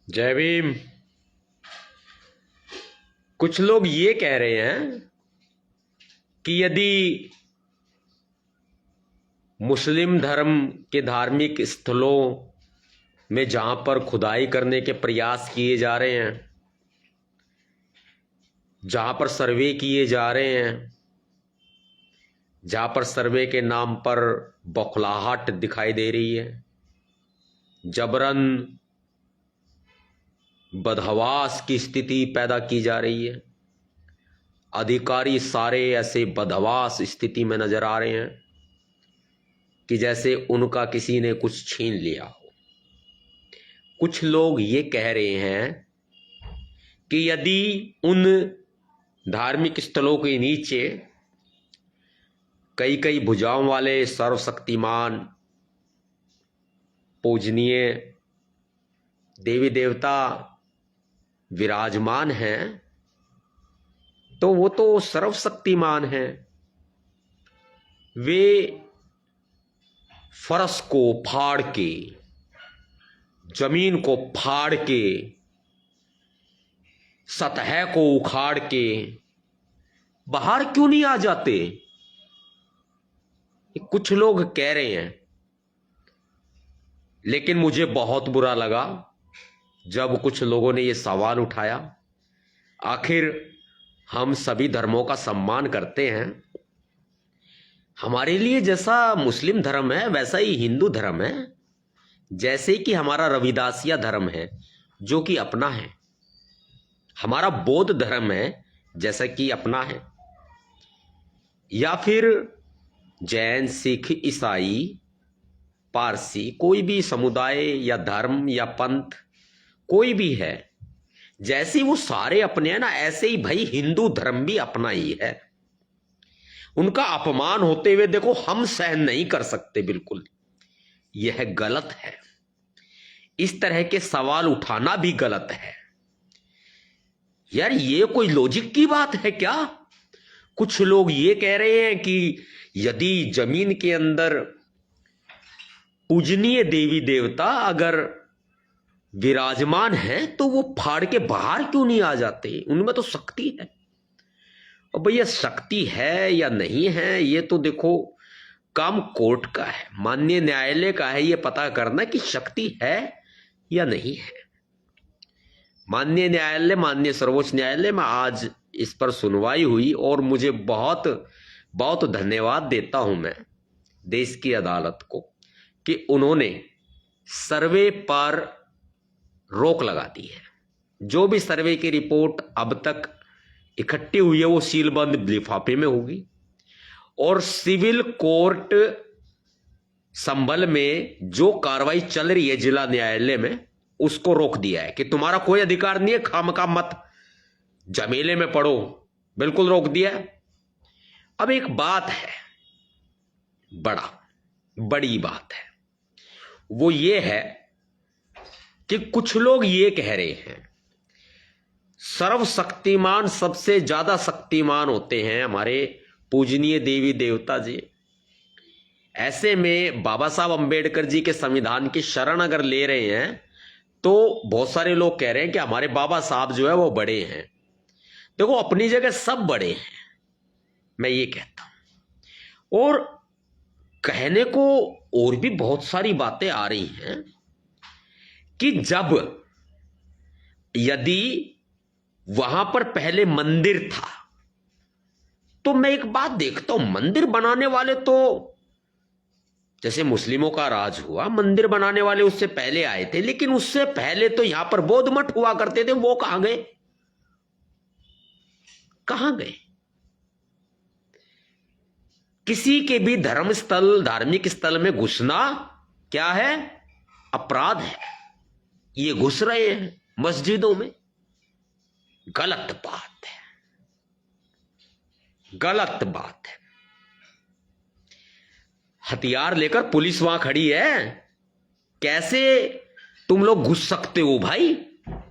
जय भीम। कुछ लोग ये कह रहे हैं कि यदि मुस्लिम धर्म के धार्मिक स्थलों में जहां पर खुदाई करने के प्रयास किए जा रहे हैं, जहां पर सर्वे किए जा रहे हैं, जहां पर सर्वे के नाम पर बौखलाहट दिखाई दे रही है, जबरन बदहवास की स्थिति पैदा की जा रही है, अधिकारी सारे ऐसे बदहवास स्थिति में नजर आ रहे हैं कि जैसे उनका किसी ने कुछ छीन लिया हो। कुछ लोग ये कह रहे हैं कि यदि उन धार्मिक स्थलों के नीचे कई कई भुजाओं वाले सर्वशक्तिमान पूजनीय देवी देवता विराजमान हैं, तो वो तो सर्वशक्तिमान हैं। वे फर्श को फाड़ के, जमीन को फाड़ के, सतह को उखाड़ के बाहर क्यों नहीं आ जाते? कुछ लोग कह रहे हैं। लेकिन मुझे बहुत बुरा लगा जब कुछ लोगों ने यह सवाल उठाया। आखिर हम सभी धर्मों का सम्मान करते हैं। हमारे लिए जैसा मुस्लिम धर्म है वैसा ही हिंदू धर्म है, जैसे कि हमारा रविदासिया धर्म है जो कि अपना है, हमारा बौद्ध धर्म है जैसा कि अपना है, या फिर जैन, सिख, ईसाई, पारसी, कोई भी समुदाय या धर्म या पंथ कोई भी है, जैसे वो सारे अपने हैं ना, ऐसे ही भाई हिंदू धर्म भी अपना ही है। उनका अपमान होते हुए देखो हम सहन नहीं कर सकते। बिल्कुल यह गलत है। इस तरह के सवाल उठाना भी गलत है। यार ये कोई लॉजिक की बात है क्या? कुछ लोग ये कह रहे हैं कि यदि जमीन के अंदर पूजनीय देवी देवता अगर विराजमान है तो वो फाड़ के बाहर क्यों नहीं आ जाते? उनमें तो शक्ति है। और भैया शक्ति है या नहीं है ये तो देखो काम कोर्ट का है, माननीय न्यायालय का है ये पता करना कि शक्ति है या नहीं है। माननीय न्यायालय, माननीय सर्वोच्च न्यायालय में आज इस पर सुनवाई हुई और मुझे बहुत बहुत धन्यवाद देता हूं मैं देश की अदालत को कि उन्होंने सर्वे पर रोक लगा दी है। जो भी सर्वे की रिपोर्ट अब तक इकट्ठी हुई है वो सीलबंद लिफाफे में होगी और सिविल कोर्ट संभल में जो कार्रवाई चल रही है जिला न्यायालय में उसको रोक दिया है कि तुम्हारा कोई अधिकार नहीं है, खामखा मत झमेले में पड़ो, बिल्कुल रोक दिया है। अब एक बात है, बड़ी बात है, वो ये है कि कुछ लोग ये कह रहे हैं सर्वशक्तिमान सबसे ज्यादा शक्तिमान होते हैं हमारे पूजनीय देवी देवता जी। ऐसे में बाबा साहब अंबेडकर जी के संविधान की शरण अगर ले रहे हैं तो बहुत सारे लोग कह रहे हैं कि हमारे बाबा साहब जो है वो बड़े हैं। देखो अपनी जगह सब बड़े हैं, मैं ये कहता हूं। और कहने को और भी बहुत सारी बातें आ रही हैं कि जब यदि वहां पर पहले मंदिर था तो मैं एक बात देखता हूं, मंदिर बनाने वाले तो जैसे मुस्लिमों का राज हुआ, मंदिर बनाने वाले उससे पहले आए थे, लेकिन उससे पहले तो यहां पर बौद्ध मठ हुआ करते थे। वो कहां गए? कहां गए? किसी के भी धर्म स्थल, धार्मिक स्थल में घुसना क्या है? अपराध है। ये घुस रहे हैं मस्जिदों में, गलत बात है, गलत बात है। हथियार लेकर पुलिस वहां खड़ी है, कैसे तुम लोग घुस सकते हो भाई?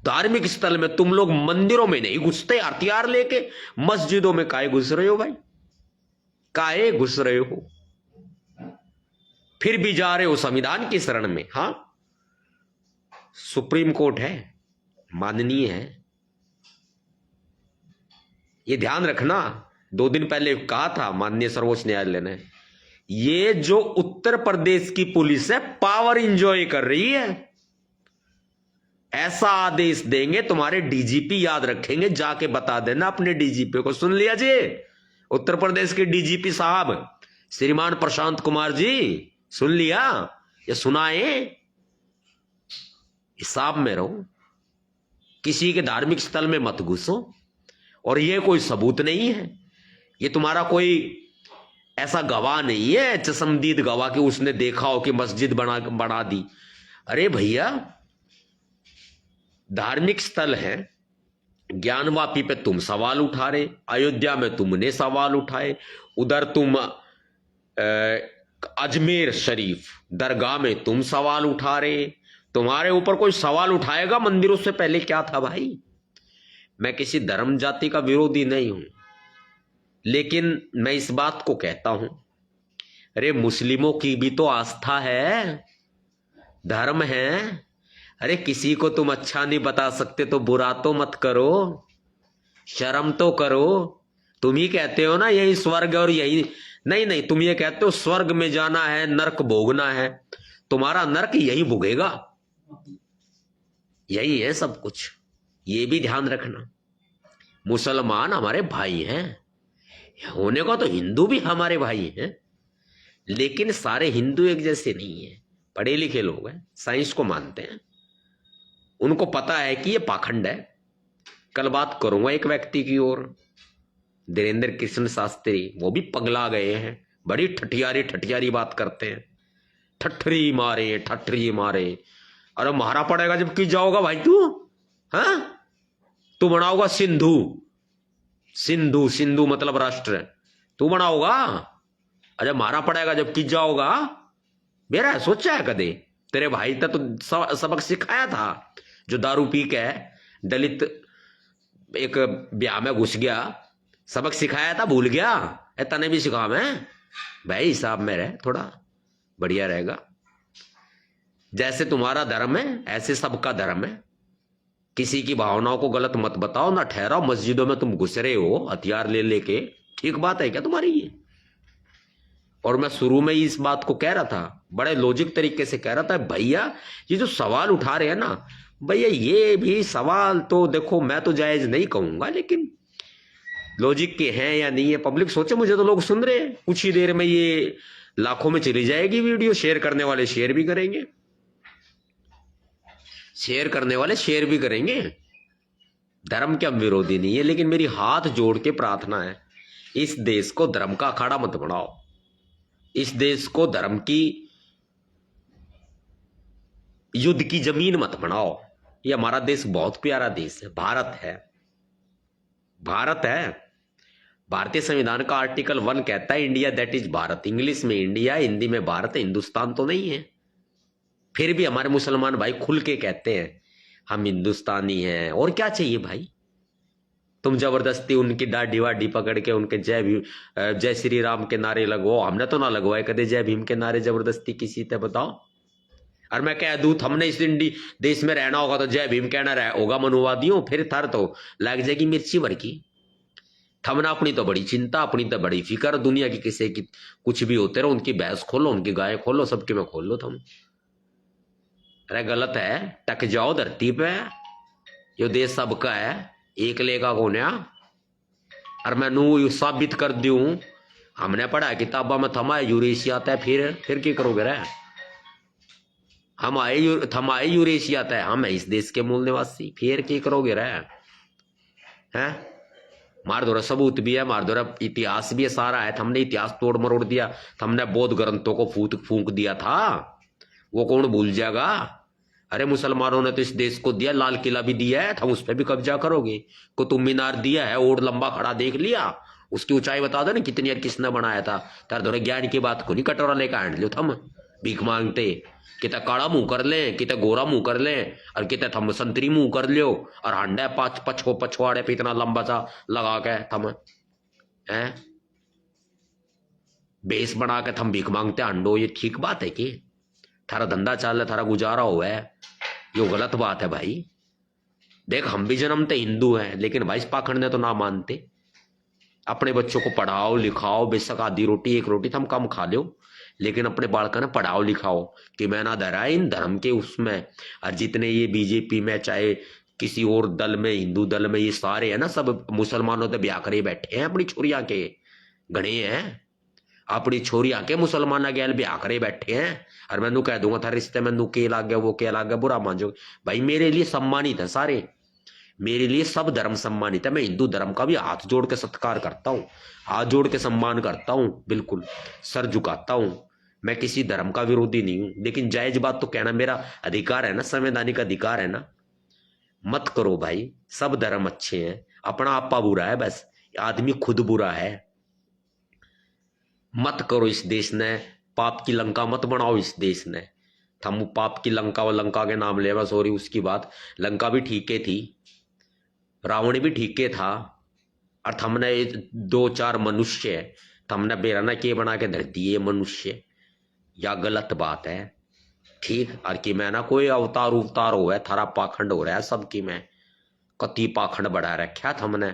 धार्मिक स्थल में तुम लोग मंदिरों में नहीं घुसते, हथियार लेके मस्जिदों में काहे घुस रहे हो भाई? काहे घुस रहे हो? फिर भी जा रहे हो संविधान की शरण में। हां, सुप्रीम कोर्ट है, माननीय है। ये ध्यान रखना, 2 दिन पहले कहा था माननीय सर्वोच्च न्यायालय ने, ये जो उत्तर प्रदेश की पुलिस है पावर इंजॉय कर रही है। ऐसा आदेश देंगे तुम्हारे डीजीपी याद रखेंगे, जाके बता देना अपने डीजीपी को। सुन लिया जी, उत्तर प्रदेश के डीजीपी साहब श्रीमान प्रशांत कुमार जी, सुन लिया? ये सुनाए, हिसाब में रहो, किसी के धार्मिक स्थल में मत घुसो। और ये कोई सबूत नहीं है, ये तुम्हारा कोई ऐसा गवाह नहीं है, चश्मदीद गवाह कि उसने देखा हो कि मस्जिद बना दी। अरे भैया, धार्मिक स्थल है, ज्ञानवापी पे तुम सवाल उठा रहे, अयोध्या में तुमने सवाल उठाए, उधर तुम अजमेर शरीफ दरगाह में तुम सवाल उठा रहे। तुम्हारे ऊपर कोई सवाल उठाएगा मंदिरों से पहले क्या था भाई? मैं किसी धर्म जाति का विरोधी नहीं हूं, लेकिन मैं इस बात को कहता हूं, अरे मुस्लिमों की भी तो आस्था है, धर्म है। अरे किसी को तुम अच्छा नहीं बता सकते तो बुरा तो मत करो, शर्म तो करो। तुम ही कहते हो ना यही स्वर्ग और यही नहीं, तुम ये कहते हो स्वर्ग में जाना है, नरक भोगना है। तुम्हारा नरक यही भोगेगा, यही है सब कुछ। ये भी ध्यान रखना, मुसलमान हमारे भाई हैं, होने को तो हिंदू भी हमारे भाई हैं, लेकिन सारे हिंदू एक जैसे नहीं है। पढ़े लिखे लोग हैं, साइंस को मानते हैं, उनको पता है कि ये पाखंड है। कल बात करूंगा एक व्यक्ति की ओर, धीरेन्द्र कृष्ण शास्त्री, वो भी पगला गए हैं, बड़ी ठठियारी बात करते हैं, ठठरी मारे। अरे मारा पड़ेगा जब की जाओगा भाई तू, हाँ? तू बनाओगा सिंधु मतलब राष्ट्र, तू बनाओगा? अरे मारा पड़ेगा जब की जाओगा। मेरा सोचा है कदे? तेरे भाई तो सबक सिखाया था, जो दारू पी के दलित एक ब्याह में घुस गया, सबक सिखाया था, भूल गया? तने भी सिखा मैं भाई, हिसाब में रह, थोड़ा बढ़िया रहेगा। जैसे तुम्हारा धर्म है ऐसे सबका धर्म है, किसी की भावनाओं को गलत मत बताओ, ना ठहराओ। मस्जिदों में तुम घुस रहे हो हथियार ले लेके, ठीक बात है क्या तुम्हारी ये? और मैं शुरू में ही इस बात को कह रहा था, बड़े लॉजिक तरीके से कह रहा था, भैया ये जो सवाल उठा रहे हैं ना भैया, ये भी सवाल तो देखो, मैं तो जायज नहीं कहूंगा, लेकिन लॉजिक के हैं या नहीं है पब्लिक सोचे। मुझे तो लोग सुन रहे हैं, कुछ ही देर में ये लाखों में चली जाएगी वीडियो, शेयर करने वाले शेयर भी करेंगे, धर्म के हम विरोधी नहीं है, लेकिन मेरी हाथ जोड़ के प्रार्थना है, इस देश को धर्म का अखाड़ा मत बनाओ, इस देश को धर्म की युद्ध की जमीन मत बनाओ। ये हमारा देश बहुत प्यारा देश है, भारत है। भारतीय संविधान का आर्टिकल 1 कहता है India that is Bharat, English में इंडिया, हिंदी में भारत है, हिंदुस्तान तो नहीं है। फिर भी हमारे मुसलमान भाई खुल के कहते हैं हम हिंदुस्तानी हैं। और क्या चाहिए भाई? तुम जबरदस्ती उनकी डाढ़ी वाडी पकड़ के उनके जय श्री राम के नारे लगवाओ। हमने तो ना लगवाए कदे जय भीम के नारे जबरदस्ती किसी से, बताओ। और मैं कह दूं हमने इस देश में रहना होगा तो जय भीम कहना होगा मनुवादियों, फिर थर तो लग जाएगी मिर्ची भर की। थमना अपनी तो बड़ी चिंता, अपनी तो बड़ी फिक्र, दुनिया की किसी की कुछ भी होते रहो, उनकी भैंस खोलो, उनकी गाय खोलो, सबके में खोल लो तुम। अरे गलत है, टक जाओ धरती पे, जो देश सबका है, एक लेगा कोन्या। और मैं नू साबित कर दूं, हमने पढ़ा किताबा में थमा यूरेशिया आता है, फिर क्या करोगे रे? हम आए यूरेशिया आता है, हम है इस देश के मूल निवासी, फिर क्या करोगे रे? हैं? मार दो सबूत भी है, मार दो इतिहास भी है, सारा है। हमने इतिहास तोड़ मरोड़ दिया, हमने बौद्ध ग्रंथों को फूंक दिया था, वो कौन भूल जाएगा? अरे मुसलमानों ने तो इस देश को दिया, लाल किला भी दिया है, हम उस पर भी कब्जा करोगे। कुतुब मीनार दिया है, और लंबा खड़ा देख लिया, उसकी ऊंचाई बता दो ना कितनी है, किसने बनाया था। तार दो ज्ञान की बात को नहीं कटोरा लेकर आंट लो थम भीख मांगते, कितना काड़ा मुंह कर ले, कितना गोरा मुंह कर ले, और कितना थम संतरी मुंह कर लियो, और हांडा पछवाड़े पे इतना लंबा सा लगा के थम है बेस बना के थम भीख मांगते हांडो। ये ठीक बात है कि थारा धंधा चाल है, थारा गुजारा हुआ है, यो गलत बात है भाई। देख हम भी जन्मते हिंदू हैं, लेकिन भाई इस पाखंड ने तो ना मानते। अपने बच्चों को पढ़ाओ लिखाओ, बेशक आधी रोटी एक रोटी थम कम खा लो, लेकिन अपने बालका ने पढ़ाओ लिखाओ कि मैं ना धरा इन धर्म के उसमें। और जितने ये बीजेपी में चाहे किसी और दल में, हिंदू दल में, ये सारे है ना सब मुसलमानों से ब्याह करे बैठे हैं अपनी छोरिया के, गणे हैं अपनी छोरिया के मुसलमान गैल ब्याह करे बैठे हैं। और मैनू कह दूंगा था रिश्ते मैनू के लाग गया वो के लाग गया, बुरा मान जाओ भाई। मेरे लिए सम्मानित है सारे, मेरे लिए सब धर्म सम्मानित है। मैं हिंदू धर्म का भी हाथ जोड़ के सत्कार करता हूँ, हाथ जोड़ के सम्मान करता हूँ, बिल्कुल सर झुकाता हूँ। मैं किसी धर्म का विरोधी नहीं हूं, लेकिन जायज बात तो कहना मेरा अधिकार है ना, संवैधानिक अधिकार है ना। मत करो भाई, सब धर्म अच्छे हैं, अपना आपा बुरा है, बस आदमी खुद बुरा है। मत करो इस देश ने, पाप की लंका मत बनाओ इस देश ने। थम पाप की लंका, व लंका के नाम ले, सॉरी उसकी बात, लंका भी ठीक थी, रावण भी ठीक था। और हमने दो चार मनुष्य हमने बेराना के बना के धर दिए मनुष्य, या गलत बात है। ठीक, और कि मैं ना कोई अवतार उवतार हो है, थारा पाखंड हो रहा है सबकी, मैं कति पाखंड बढ़ा रखा था हमने।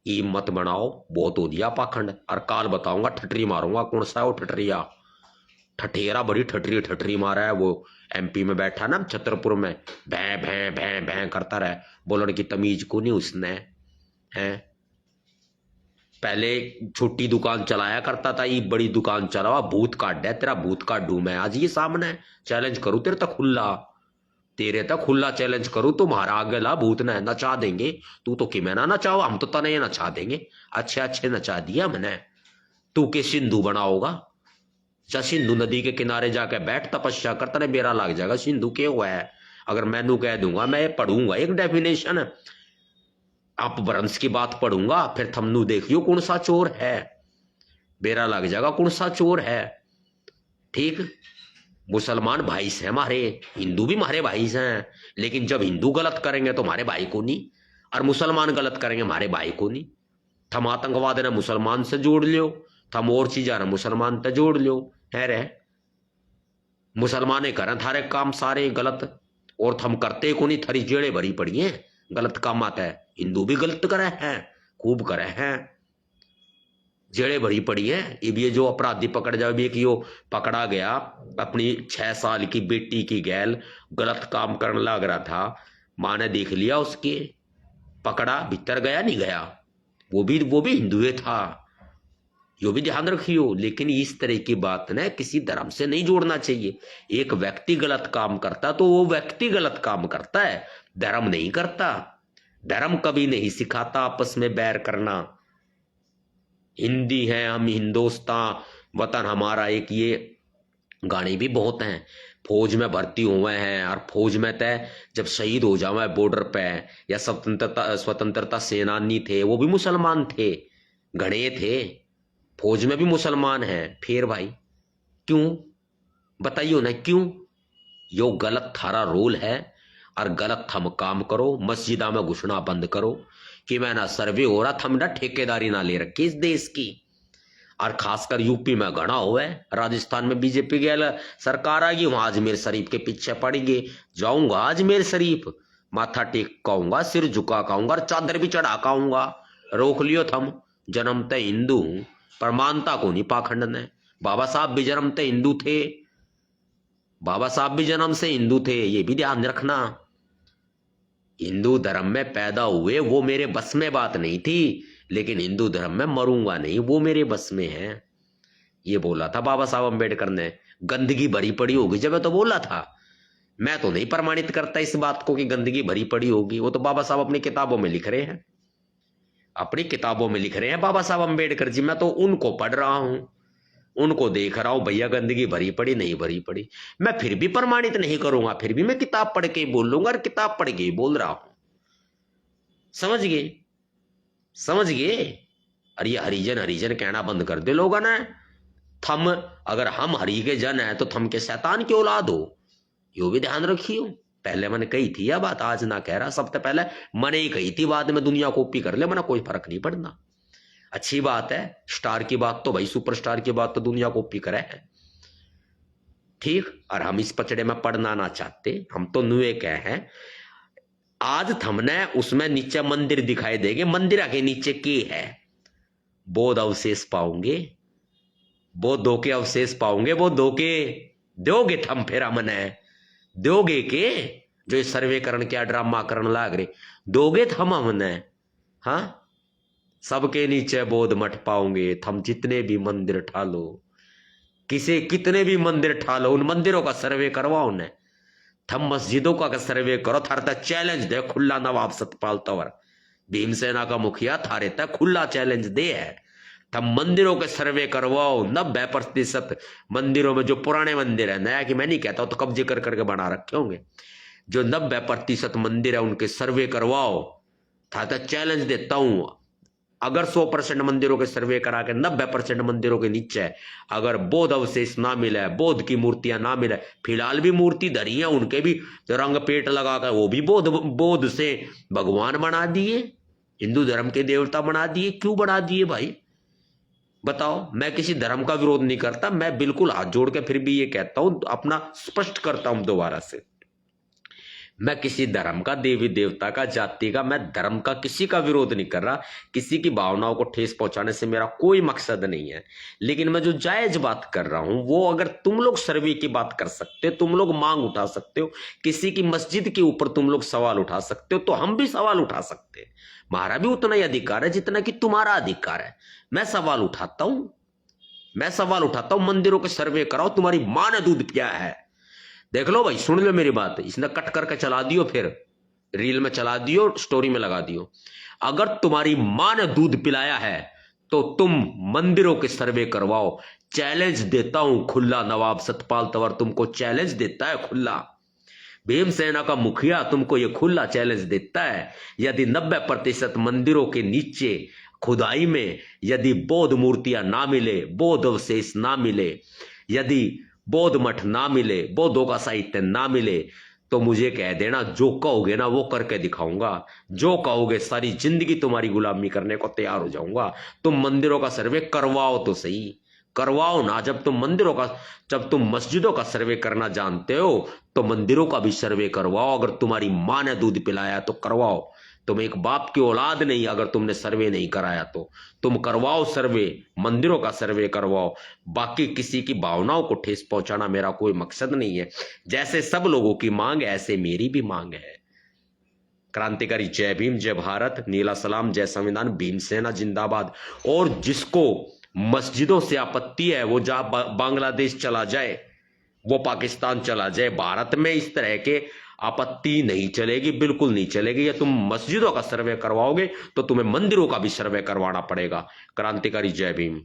ई मत बनाओ, बहुत हो दिया पाखंड। और काल बताऊंगा, ठटरी मारूंगा, कौन सा है वो ठटरिया, ठठेरा बड़ी ठटरी ठटरी मारा है वो, एमपी में बैठा ना छतरपुर में, भैं भैं भैं भैं करता रहे, बोलने की तमीज को नहीं उसने है। पहले छोटी दुकान चलाया करता था, ये बड़ी दुकान चलावा, भूत काट दे तेरा, भूत काट दूं मैं आज ये सामने, चैलेंज करूं तेरे तक खुला, तेरे तक खुला चैलेंज करूं, तुम्हारा आगे ला भूत ने नचा देंगे। तू तो कि मैं ना नचाओ, हम तो तने नचा देंगे, अच्छे अच्छे नचा दिया मैंने। तू के सिंधु बनाओगा, चाहे सिंधु नदी के किनारे जाके बैठ तपस्या कर, तेरे बेरा लग जाएगा सिंधु के हुआ है। अगर मैनू कह दूंगा, मैं पढ़ूंगा एक डेफिनेशन, अपभ्रंश की बात पढ़ूंगा, फिर थमनू देखियो कौन सा चोर है, बेरा लग जाएगा कौन सा चोर है। ठीक, मुसलमान भाई से हमारे, हिंदू भी हमारे भाई से हैं, लेकिन जब हिंदू गलत करेंगे तो हमारे भाई को नहीं, और मुसलमान गलत करेंगे हमारे भाई को नहीं। थम आतंकवाद ने मुसलमान से जोड़ लियो, थम और चीजा ने मुसलमान से जोड़ लियो, है रे मुसलमाने करें थारे काम सारे गलत, और थम करते को नहीं, थारी जेड़े भरी पड़ी हैं गलत काम आता है। हिंदू भी गलत करे हैं, खूब करे हैं, जेड़े भरी पड़ी है। ये जो अपराधी पकड़ जाए, भी कि वो पकड़ा गया अपनी 6 साल की बेटी की गैल गलत काम करने लग रहा था, माँ ने देख लिया उसके, पकड़ा, भीतर गया नहीं गया, वो भी हिंदू था, यो भी ध्यान रखियो। लेकिन इस तरह की बात ने किसी धर्म से नहीं जोड़ना चाहिए। एक व्यक्ति गलत काम करता तो वो व्यक्ति गलत काम करता है, धर्म नहीं करता। धर्म कभी नहीं सिखाता आपस में बैर करना। हिंदी है, हम हिंदुस्तान वतन हमारा एक, ये गाने भी बहुत हैं। फौज में भर्ती हुए हैं, और फौज में तय जब शहीद हो जावे बॉर्डर पे, या स्वतंत्रता सेनानी थे, वो भी मुसलमान थे, घणे थे, फौज में भी मुसलमान हैं। फिर भाई क्यों, बताइयो ना क्यों। यो गलत थारा रोल है, और गलत थम काम करो। मस्जिदा में घुसना बंद करो, कि मैं ना सर्वे हो रहा, थम ना ठेकेदारी ना ले रखी इस देश की। और खासकर यूपी में घना हुआ है, राजस्थान में बीजेपी की सरकार आएगी, वहां अजमेर शरीफ के पीछे पड़ेंगे। जाऊंगा अजमेर शरीफ, माथा टेक काऊंगा, सिर झुका काऊंगा, और चादर भी चढ़ा काऊंगा। रोक लियो थम, जन्मते हिंदू हूं, पर मानता को नहीं पाखंड ने। बाबा साहब भी जन्मते हिंदू थे, बाबा साहब भी जन्म से हिंदू थे, ये भी ध्यान रखना। हिंदू धर्म में पैदा हुए, वो मेरे बस में बात नहीं थी, लेकिन हिंदू धर्म में मरूंगा नहीं, वो मेरे बस में है। ये बोला था बाबा साहब अम्बेडकर ने। गंदगी भरी पड़ी होगी जब तो बोला था, मैं तो नहीं प्रमाणित करता इस बात को कि गंदगी भरी पड़ी होगी, वो तो बाबा साहब अपनी किताबों में लिख रहे हैं, अपनी किताबों में लिख रहे हैं बाबा साहब अम्बेडकर जी। मैं तो उनको पढ़ रहा हूं, उनको देख रहा हूं, भैया गंदगी भरी पड़ी नहीं भरी पड़ी। मैं फिर भी प्रमाणित नहीं करूंगा, फिर भी मैं किताब पढ़ के ही बोल लूंगा, और किताब पढ़ के ही बोल रहा हूं। समझ गए, समझ गए। और ये हरिजन हरिजन कहना बंद कर दे लोगों ने। थम अगर हम हरि के जन है तो थम के शैतान की औलाद हो, यो भी ध्यान रखियो। पहले मैंने कही थी यह बात, आज ना कह रहा, सबसे पहले मैंने ही कही थी, बाद में दुनिया कॉपी कर ले, मैंने कोई फर्क नहीं पड़ना। अच्छी बात है, स्टार की बात तो भाई, सुपरस्टार की बात तो दुनिया कॉपी करे है। ठीक, और हम इस पचड़े में पढ़ना ना चाहते, हम तो नुए कह हैं। आज थमने उसमें नीचे मंदिर दिखाई देंगे, मंदिर के नीचे के है बौद्ध अवशेष पाओगे, बौद्धों के अवशेष पाओगे। वो दो के दोगे थम फेरा मने दोगे के जो सर्वे करण क्या ड्रामा करण लाग रहे दोगे थम हमने। हाँ, सबके नीचे बौद्ध मठ पाओगे। थम जितने भी मंदिर ठालो, कितने भी मंदिर ठालो, उन मंदिरों का सर्वे करवाओ ने। थम मस्जिदों का सर्वे करो। थारे तक चैलेंज दे खुला नवाब सतपाल तंवर भीमसेना का मुखिया, थारे तक खुला चैलेंज दे है। तब मंदिरों के सर्वे करवाओ। 90% मंदिरों में जो पुराने मंदिर है, नया कि मैं नहीं कहता, तो कब्जे कर करके बना रखे होंगे, जो 90% मंदिर है उनके सर्वे करवाओ। था तो चैलेंज देता हूं, अगर 100% मंदिरों के सर्वे करा के 90% मंदिरों के नीचे अगर बौद्ध अवशेष ना मिले, बौद्ध की मूर्तियां ना मिले, फिलहाल भी मूर्ति धरी है उनके भी रंग पेट लगाकर, वो भी बौद्ध से भगवान बना दिए, हिंदू धर्म के देवता बना दिए। क्यों बना दिए भाई बताओ? मैं किसी धर्म का विरोध नहीं करता, मैं बिल्कुल हाथ जोड़ के फिर भी ये कहता हूं, अपना स्पष्ट करता हूं दोबारा से, मैं किसी धर्म का, देवी देवता का, जाति का, मैं धर्म का किसी का विरोध नहीं कर रहा। किसी की भावनाओं को ठेस पहुंचाने से मेरा कोई मकसद नहीं है। लेकिन मैं जो जायज बात कर रहा हूं वो, अगर तुम लोग सर्वे की बात कर सकते हो, तुम लोग मांग उठा सकते हो, किसी की मस्जिद के ऊपर तुम लोग सवाल उठा सकते हो, तो हम भी सवाल उठा सकते हैं। हमारा भी उतना ही अधिकार है जितना कि तुम्हारा अधिकार है। मैं सवाल उठाता हूं, मैं सवाल उठाता हूं, मंदिरों के सर्वे कराओ। तुम्हारी मां ने दूध पिया है, देख लो भाई, सुन लो मेरी बात। इसने कट करके चला दियो, फिर रील में चला दियो, स्टोरी में लगा दियो। अगर तुम्हारी मां ने दूध पिलाया है तो तुम मंदिरों के सर्वे करवाओ। चैलेंज देता हूं खुला, नवाब सतपाल तंवर तुमको चैलेंज देता है खुला, भीमसेना का मुखिया तुमको यह खुला चैलेंज देता है। यदि 90% मंदिरों के नीचे खुदाई में यदि बौद्ध मूर्तियां ना मिले, बौद्ध अवशेष ना मिले, यदि बौद्ध मठ ना मिले, बौद्धों का साहित्य ना मिले, तो मुझे कह देना, जो कहोगे ना वो करके दिखाऊंगा। जो कहोगे सारी जिंदगी तुम्हारी गुलामी करने को तैयार हो जाऊंगा। तुम मंदिरों का सर्वे करवाओ तो सही, करवाओ ना। जब तुम मस्जिदों का सर्वे करना जानते हो तो मंदिरों का भी सर्वे करवाओ। अगर तुम्हारी मां ने दूध पिलाया तो करवाओ। तुम एक बाप की औलाद नहीं, अगर तुमने सर्वे नहीं कराया तो तुम करवाओ सर्वे, मंदिरों का सर्वे करवाओ। बाकी किसी की भावनाओं को ठेस पहुंचाना मेरा कोई मकसद नहीं है। जैसे सब लोगों की मांग है, ऐसे मेरी भी मांग है। क्रांतिकारी जय भीम, जय भारत, नीला सलाम, जय संविधान, भीमसेना जिंदाबाद। और जिसको मस्जिदों से आपत्ति है वो जहां बांग्लादेश चला जाए, वो पाकिस्तान चला जाए। भारत में इस तरह के आपत्ति नहीं चलेगी, बिल्कुल नहीं चलेगी। या तुम मस्जिदों का सर्वे करवाओगे तो तुम्हें मंदिरों का भी सर्वे करवाना पड़ेगा। क्रांतिकारी जय भीम।